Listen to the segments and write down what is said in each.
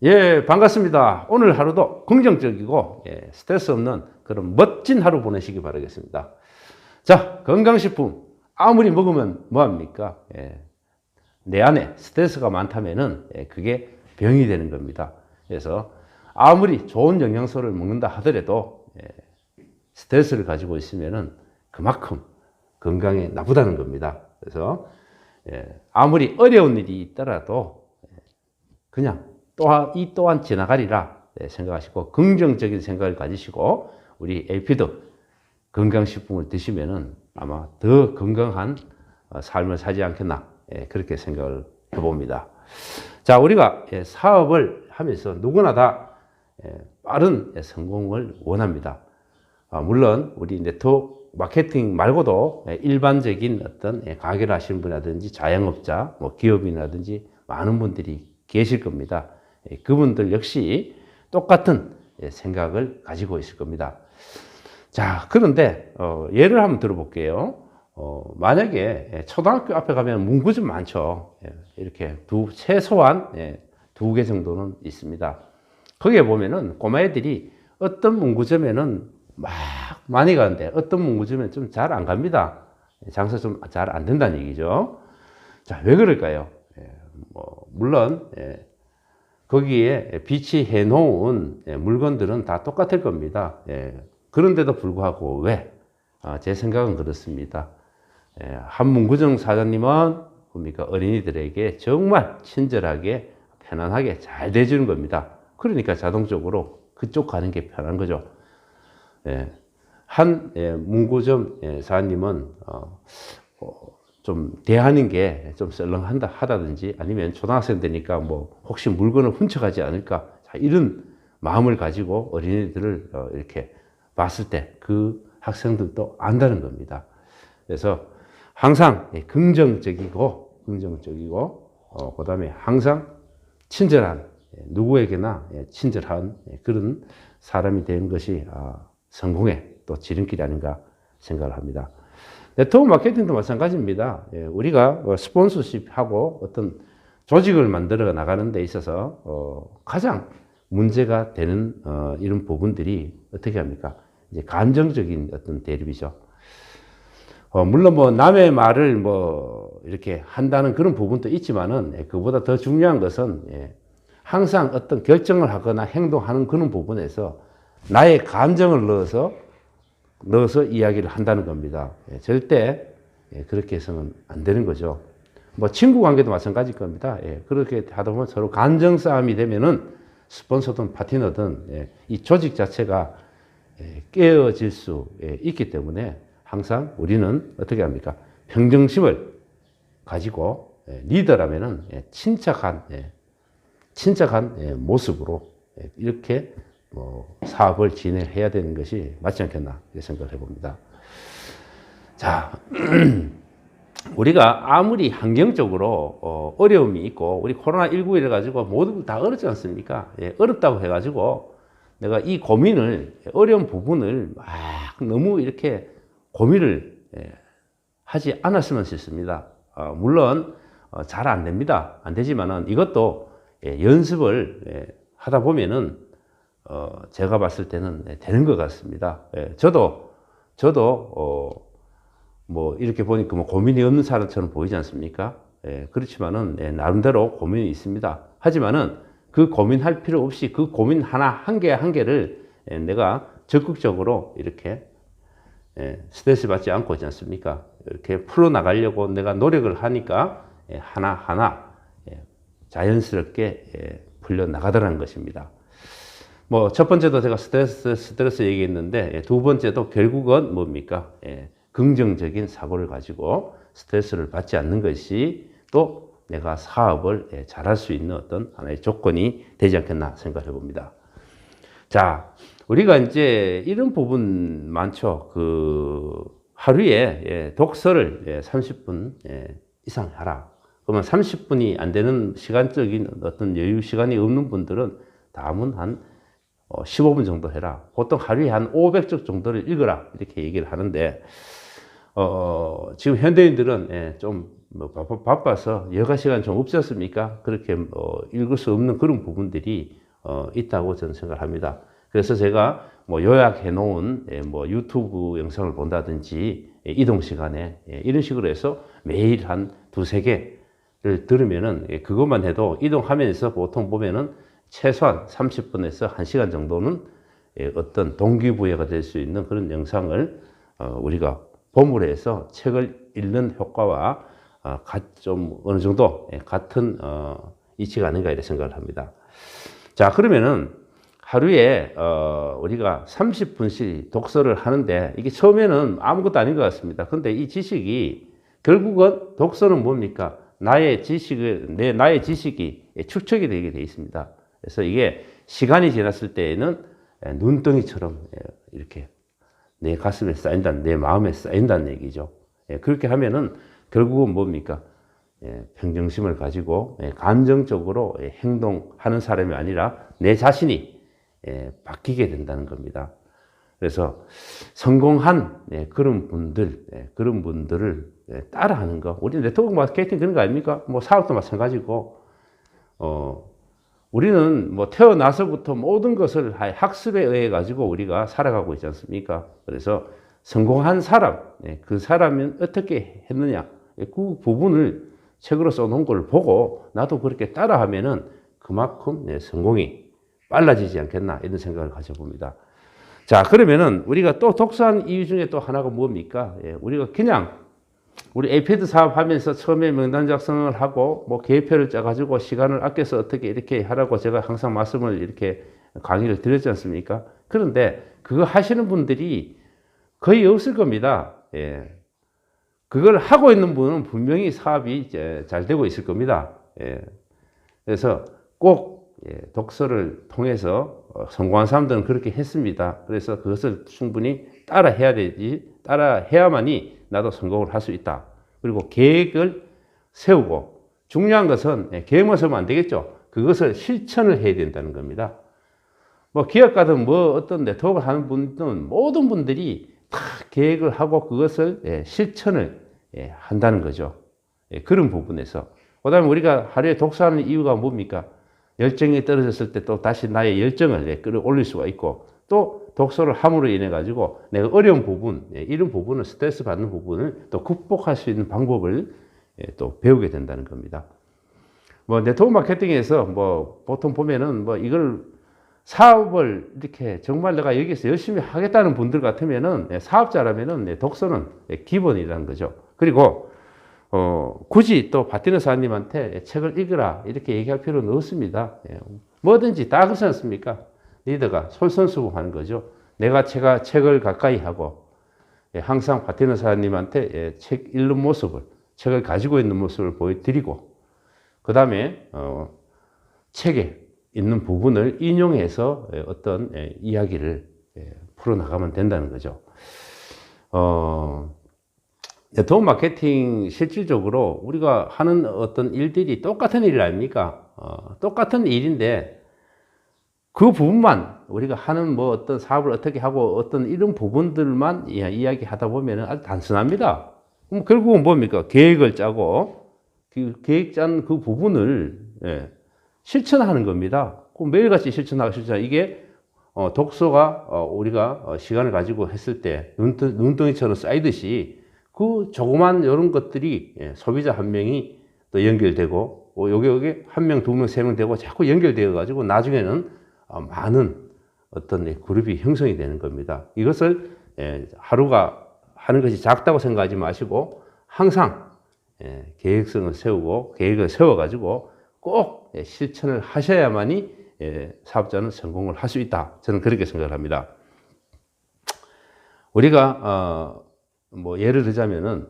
예, 반갑습니다. 오늘 하루도 긍정적이고 스트레스 없는 그런 멋진 하루 보내시기 바라겠습니다. 자, 건강식품 아무리 먹으면 뭐합니까? 내 안에 스트레스가 많다면은 그게 병이 되는 겁니다. 그래서 아무리 좋은 영양소를 먹는다 하더라도 스트레스를 가지고 있으면은 그만큼 건강에 나쁘다는 겁니다. 그래서 아무리 어려운 일이 있더라도 그냥 이 또한 지나가리라 생각하시고 긍정적인 생각을 가지시고 우리 에이피드 건강식품을 드시면은 아마 더 건강한 삶을 사지 않겠나 그렇게 생각을 해봅니다. 자, 우리가 사업을 하면서 누구나 다 빠른 성공을 원합니다. 물론 우리 네트워크 마케팅 말고도 일반적인 어떤 가게를 하시는 분이라든지 자영업자, 뭐 기업인이라든지 많은 분들이 계실 겁니다. 그분들 역시 똑같은 생각을 가지고 있을 겁니다. 자, 그런데 예를 한번 들어볼게요. 만약에 초등학교 앞에 가면 문구점 많죠. 이렇게 최소한 2개 정도는 있습니다. 거기에 보면은 꼬마애들이 어떤 문구점에는 막 많이 가는데 어떤 문구점에는 좀 잘 안 갑니다. 장사 좀 잘 안 된다는 얘기죠. 자, 왜 그럴까요? 물론 거기에 비치해 놓은 물건들은 다 똑같을 겁니다. 그런데도 불구하고 왜? 제 생각은 그렇습니다. 한 문구점 사장님은 뭡니까? 어린이들에게 정말 친절하게 편안하게 잘 대주는 겁니다. 그러니까 자동적으로 그쪽 가는 게 편한 거죠. 한 문구점 사장님은 좀 대하는 게 좀 썰렁하다든지 아니면 초등학생 되니까 뭐 혹시 물건을 훔쳐가지 않을까 이런 마음을 가지고 어린이들을 이렇게 봤을 때 그 학생들도 안다는 겁니다. 그래서 항상 긍정적이고 그 다음에 항상 친절한 누구에게나 친절한 그런 사람이 되는 것이 성공의 또 지름길이 아닌가 생각을 합니다. 네트워크 마케팅도 마찬가지입니다. 우리가 스폰서십하고 어떤 조직을 만들어 나가는 데 있어서 가장 문제가 되는 이런 부분들이 어떻게 합니까? 이제 감정적인 어떤 대립이죠. 물론 뭐 남의 말을 뭐 이렇게 한다는 그런 부분도 있지만은 그보다 더 중요한 것은 항상 어떤 결정을 하거나 행동하는 그런 부분에서 나의 감정을 넣어서 이야기를 한다는 겁니다. 절대 그렇게 해서는 안 되는 거죠. 뭐 친구 관계도 마찬가지일 겁니다. 그렇게 하다 보면 서로 감정 싸움이 되면은 스폰서든 파트너든 이 조직 자체가 깨어질 수 있기 때문에 항상 우리는 어떻게 합니까? 평정심을 가지고 리더라면은 침착한 모습으로 이렇게 사업을 진행해야 되는 것이 맞지 않겠나 생각을 해봅니다. 자, 우리가 아무리 환경적으로 어려움이 있고 우리 코로나19 이래 가지고 모두 다 어렵지 않습니까? 어렵다고 해가지고 내가 이 고민을 어려운 부분을 막 너무 이렇게 고민을 하지 않았으면 좋습니다. 물론 잘 안 됩니다. 안 되지만은 이것도 연습을 하다 보면은 제가 봤을 때는 되는 것 같습니다. 저도 뭐 이렇게 보니까 뭐 고민이 없는 사람처럼 보이지 않습니까? 그렇지만은 나름대로 고민이 있습니다. 하지만은 그 고민할 필요 없이 그 고민 한 개를 내가 적극적으로 이렇게 스트레스 받지 않고 있지 않습니까? 이렇게 풀어나가려고 내가 노력을 하니까 하나하나 자연스럽게 풀려나가더라는 것입니다. 뭐, 첫 번째도 제가 스트레스 얘기했는데, 두 번째도 결국은 뭡니까? 긍정적인 사고를 가지고 스트레스를 받지 않는 것이 또 내가 사업을 잘할 수 있는 어떤 하나의 조건이 되지 않겠나 생각해 봅니다. 자, 우리가 이제 이런 부분 많죠. 하루에 독서를 30분 이상 하라. 그러면 30분이 안 되는 시간적인 어떤 여유 시간이 없는 분들은 다음은 한 15분 정도 해라. 보통 하루에 한 500쪽 정도를 읽어라. 이렇게 얘기를 하는데, 지금 현대인들은 좀 뭐 바빠서 여가 시간 좀 없지 않습니까? 그렇게 읽을 수 없는 그런 부분들이 있다고 저는 생각합니다. 그래서 제가 뭐 요약해 놓은 뭐 유튜브 영상을 본다든지 이동 시간에 이런 식으로 해서 매일 한 두세 개를 들으면은 그것만 해도 이동하면서 보통 보면은 최소한 30분에서 1시간 정도는 어떤 동기부여가 될 수 있는 그런 영상을 우리가 봄으로 해서 책을 읽는 효과와 좀 어느 정도 같은 이치가 아닌가 이렇게 생각을 합니다. 자, 그러면은 하루에 우리가 30분씩 독서를 하는데 이게 처음에는 아무것도 아닌 것 같습니다. 근데 이 지식이 결국은 독서는 뭡니까? 나의 지식이 축적이 되게 돼 있습니다. 그래서 이게 시간이 지났을 때에는 눈덩이처럼 이렇게 내 가슴에 쌓인다는, 내 마음에 쌓인다는 얘기죠. 그렇게 하면은 결국은 뭡니까? 평정심을 가지고 감정적으로 행동하는 사람이 아니라 내 자신이 바뀌게 된다는 겁니다. 그래서 성공한 그런 분들을 따라하는 거. 우리 네트워크 마케팅 그런 거 아닙니까? 뭐 사업도 마찬가지고, 우리는 뭐 태어나서부터 모든 것을 학습에 의해 가지고 우리가 살아가고 있지 않습니까? 그래서 성공한 사람, 그 사람은 어떻게 했느냐, 그 부분을 책으로 써놓은 걸 보고 나도 그렇게 따라하면은 그만큼 성공이 빨라지지 않겠나 이런 생각을 가져봅니다. 자, 그러면은 우리가 또 독서한 이유 중에 또 하나가 뭡니까? 우리가 그냥 우리 에이패드 사업하면서 처음에 명단 작성을 하고 뭐 계획표를 짜가지고 시간을 아껴서 어떻게 이렇게 하라고 제가 항상 말씀을 이렇게 강의를 드렸지 않습니까? 그런데 그거 하시는 분들이 거의 없을 겁니다. 그걸 하고 있는 분은 분명히 사업이 잘 되고 있을 겁니다. 그래서 꼭 독서를 통해서 성공한 사람들은 그렇게 했습니다. 그래서 그것을 충분히 따라해야만이 나도 성공을 할 수 있다. 그리고 계획을 세우고 중요한 것은 계획만 세우면 안 되겠죠. 그것을 실천을 해야 된다는 겁니다. 뭐 기업가든 뭐 어떤 네트워크를 하는 분들은 모든 분들이 다 계획을 하고 그것을 실천을 한다는 거죠. 그런 부분에서. 그 다음에 우리가 하루에 독서하는 이유가 뭡니까? 열정이 떨어졌을 때 또 다시 나의 열정을 끌어올릴 수가 있고 또 독서를 함으로 인해 가지고 내가 어려운 부분, 이런 부분을 스트레스 받는 부분을 또 극복할 수 있는 방법을 또 배우게 된다는 겁니다. 뭐 네트워크 마케팅에서 뭐 보통 보면은 뭐 이걸 사업을 이렇게 정말 내가 여기서 열심히 하겠다는 분들 같으면은 사업자라면은 독서는 기본이라는 거죠. 그리고 굳이 또 파트너 사장님한테 책을 읽으라 이렇게 얘기할 필요는 없습니다. 뭐든지 다 그렇지 않습니까? 리더가 솔선수범하는 거죠. 내가 책을 가까이 하고 항상 파트너 사장님한테 책 읽는 모습을, 책을 가지고 있는 모습을 보여드리고 그 다음에 책에 있는 부분을 인용해서 어떤 이야기를 풀어나가면 된다는 거죠. 네트워크 마케팅 실질적으로 우리가 하는 어떤 일들이 똑같은 일 아닙니까? 똑같은 일인데 그 부분만 우리가 하는 뭐 어떤 사업을 어떻게 하고 어떤 이런 부분들만 이야기하다 보면 아주 단순합니다. 그럼 결국은 뭡니까? 계획을 짜고 그 계획 짠 그 부분을 실천하는 겁니다. 그럼 매일같이 실천하고 이게 독서가 우리가 시간을 가지고 했을 때 눈덩이처럼 쌓이듯이 그 조그만 이런 것들이 소비자 한 명이 또 연결되고 여기 한 명, 두 명, 세 명 되고 자꾸 연결되어 가지고 나중에는 많은 어떤 그룹이 형성이 되는 겁니다. 이것을 하루가 하는 것이 작다고 생각하지 마시고 항상 계획성을 세우고 계획을 세워가지고 꼭 실천을 하셔야만이 사업자는 성공을 할 수 있다. 저는 그렇게 생각을 합니다. 우리가 뭐 예를 들자면은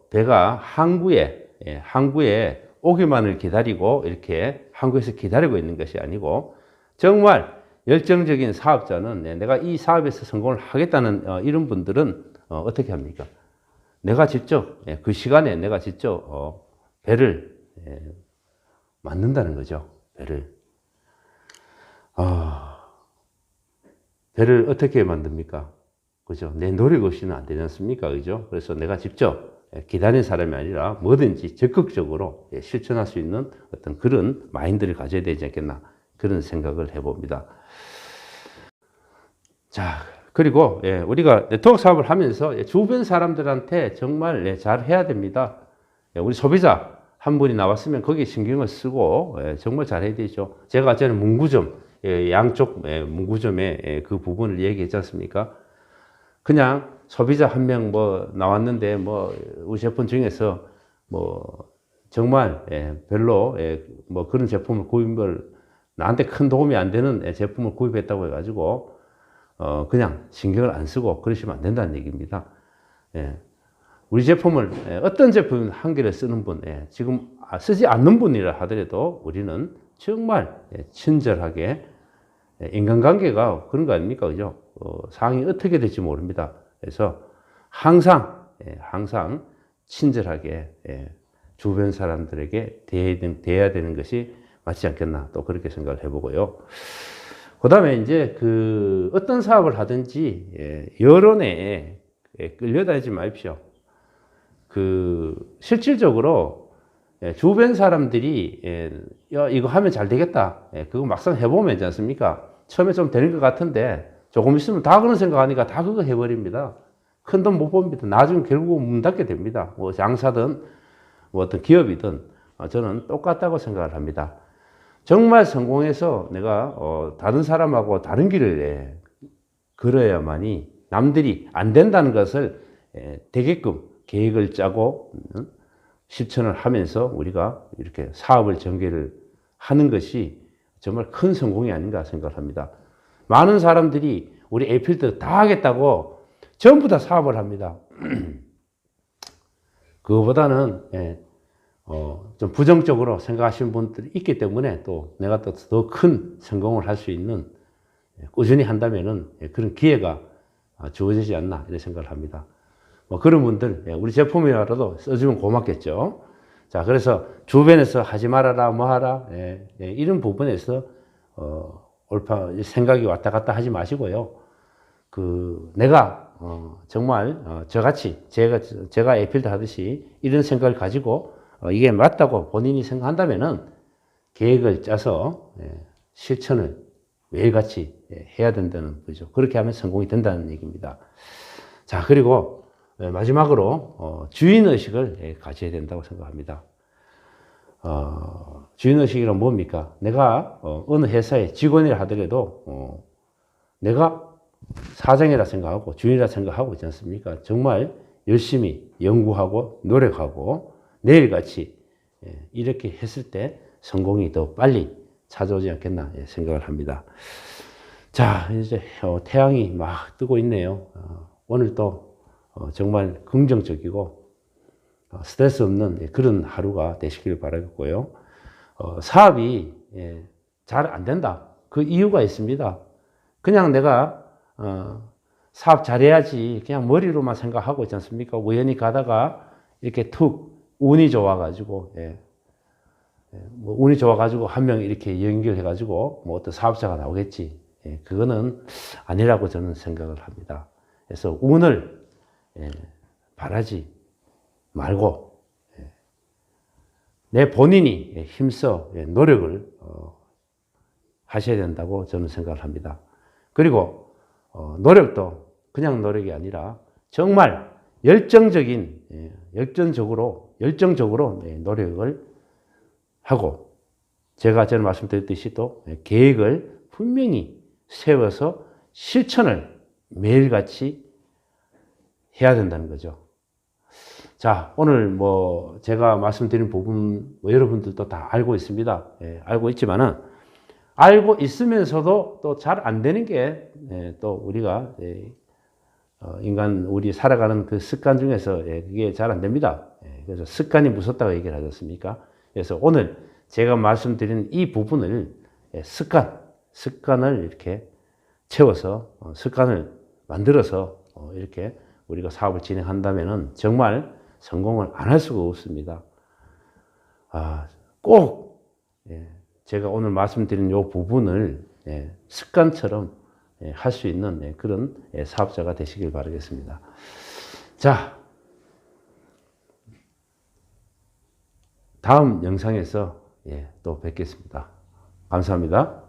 배가 항구에 오기만을 기다리고 이렇게 항구에서 기다리고 있는 것이 아니고 정말 열정적인 사업자는 내가 이 사업에서 성공을 하겠다는 이런 분들은 어떻게 합니까? 내가 직접 그 시간에 내가 직접 배를 만든다는 거죠. 배를 어떻게 만듭니까? 그죠? 내 노력 없이는 안 되지 않습니까? 그죠? 그래서 내가 직접 기다리는 사람이 아니라 뭐든지 적극적으로 실천할 수 있는 어떤 그런 마인드를 가져야 되지 않겠나 그런 생각을 해봅니다. 자, 그리고 우리가 네트워크 사업을 하면서 주변 사람들한테 정말 잘 해야 됩니다. 우리 소비자 한 분이 나왔으면 거기에 신경을 쓰고 정말 잘 해야 되죠. 제가 전에 문구점, 양쪽 문구점의 그 부분을 얘기했지 않습니까? 그냥 소비자 한 명 뭐 나왔는데 뭐 우리 제품 중에서 뭐 정말 별로 뭐 그런 제품을 구입을 나한테 큰 도움이 안 되는 제품을 구입했다고 해가지고 그냥 신경을 안 쓰고 그러시면 안 된다는 얘기입니다. 우리 제품을 어떤 제품 한 개를 쓰는 분, 지금 쓰지 않는 분이라 하더라도 우리는 정말 친절하게 인간관계가 그런 거 아닙니까, 그죠? 상황이 어떻게 될지 모릅니다. 그래서 항상 친절하게 주변 사람들에게 대해야 되는 것이 맞지 않겠나 또 그렇게 생각을 해보고요. 그 다음에 이제 그 어떤 사업을 하든지 여론에 끌려다니지 마십시오. 그 실질적으로 주변 사람들이 야, 이거 하면 잘 되겠다. 그거 막상 해보면 있지 않습니까? 처음에 좀 되는 것 같은데 조금 있으면 다 그런 생각하니까 다 그거 해버립니다. 큰 돈 못 봅니다. 나중에 결국 문 닫게 됩니다. 뭐 장사든 뭐 어떤 기업이든 저는 똑같다고 생각을 합니다. 정말 성공해서 내가 다른 사람하고 다른 길을 걸어야만이 남들이 안 된다는 것을 되게끔 계획을 짜고 실천을 하면서 우리가 이렇게 사업을 전개를 하는 것이 정말 큰 성공이 아닌가 생각을 합니다. 많은 사람들이 우리 에이필드 다 하겠다고 전부 다 사업을 합니다. 그거보다는 좀 부정적으로 생각하시는 분들이 있기 때문에 또 내가 또 더 큰 성공을 할 수 있는 꾸준히 한다면은 그런 기회가 주어지지 않나 이런 생각을 합니다. 뭐 그런 분들 우리 제품이라도 써주면 고맙겠죠. 자, 그래서 주변에서 하지 말아라 뭐 하라 이런 부분에서 생각이 왔다 갔다 하지 마시고요. 그 내가 정말 저같이 제가 에이필드 하듯이 이런 생각을 가지고 이게 맞다고 본인이 생각한다면은 계획을 짜서 실천을 매일같이 해야 된다는 거죠. 그렇게 하면 성공이 된다는 얘기입니다. 자, 그리고 마지막으로 주인의식을 가져야 된다고 생각합니다. 주인의식이란 뭡니까? 내가 어느 회사의 직원이라 하더라도 내가 사장이라 생각하고 주인이라 생각하고 있지 않습니까? 정말 열심히 연구하고 노력하고 내일같이 이렇게 했을 때 성공이 더 빨리 찾아오지 않겠나 생각을 합니다. 자, 이제 태양이 막 뜨고 있네요. 오늘도 정말 긍정적이고 스트레스 없는 그런 하루가 되시길 바라겠고요. 사업이 잘 안 된다. 그 이유가 있습니다. 그냥 내가 사업 잘해야지 그냥 머리로만 생각하고 있지 않습니까? 우연히 가다가 이렇게 툭 운이 좋아가지고 뭐 운이 좋아가지고 한 명 이렇게 연결해가지고 뭐 어떤 사업자가 나오겠지. 그거는 아니라고 저는 생각을 합니다. 그래서 운을 바라지 말고 내 본인이 힘써 노력을 하셔야 된다고 저는 생각을 합니다. 그리고 노력도 그냥 노력이 아니라 정말 열정적으로 노력을 하고 제가 전에 말씀드렸듯이 또 계획을 분명히 세워서 실천을 매일같이 해야 된다는 거죠. 자, 오늘 뭐 제가 말씀드린 부분 뭐 여러분들도 다 알고 있습니다. 알고 있지만은 알고 있으면서도 또 잘 안 되는 게 또 우리가 인간 우리 살아가는 그 습관 중에서 그게 잘 안 됩니다. 그래서 습관이 무섭다고 얘기를 하지 않습니까? 그래서 오늘 제가 말씀드린 이 부분을 습관을 이렇게 채워서 습관을 만들어서 이렇게 우리가 사업을 진행한다면은 정말 성공을 안 할 수가 없습니다. 꼭 제가 오늘 말씀드린 이 부분을 습관처럼 할 수 있는 그런 사업자가 되시길 바라겠습니다. 자, 다음 영상에서 또 뵙겠습니다. 감사합니다.